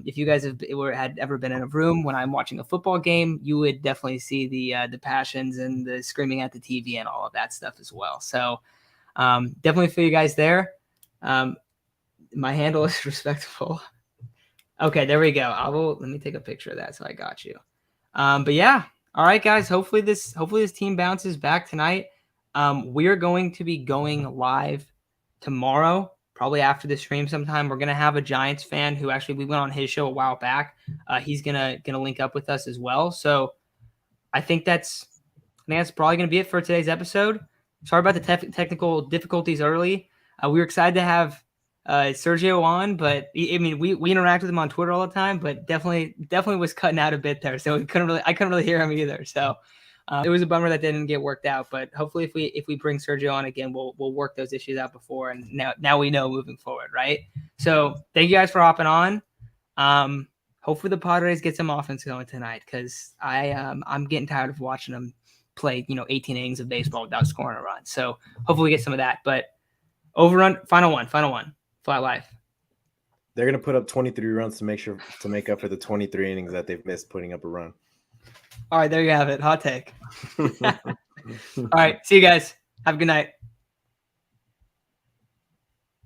If you guys had ever been in a room when I'm watching a football game, you would definitely see the passions and the screaming at the TV and all of that stuff as well. So definitely feel you guys there. My handle is respectful. Okay, there we go. Let me take a picture of that so I got you. But yeah, all right, guys. Hopefully this team bounces back tonight. We're going to be going live tomorrow, probably after the stream sometime. We're gonna have a Giants fan who actually we went on his show a while back. He's gonna link up with us as well. So I think that's probably gonna be it for today's episode. Sorry about the technical difficulties early. We were excited to have Sergio on, but I mean, we interact with him on Twitter all the time, but definitely was cutting out a bit there, so I couldn't really hear him either. So it was a bummer that didn't get worked out. But hopefully, if we bring Sergio on again, we'll work those issues out before, and now we know moving forward, right? So thank you guys for hopping on. Hopefully the Padres get some offense going tonight because I'm getting tired of watching them play 18 innings of baseball without scoring a run. So hopefully we get some of that. But overrun, final one. Flat life. They're gonna put up 23 runs to make up for the 23 innings that they've missed putting up a run. All right, there you have it. Hot take. All right, see you guys. Have a good night.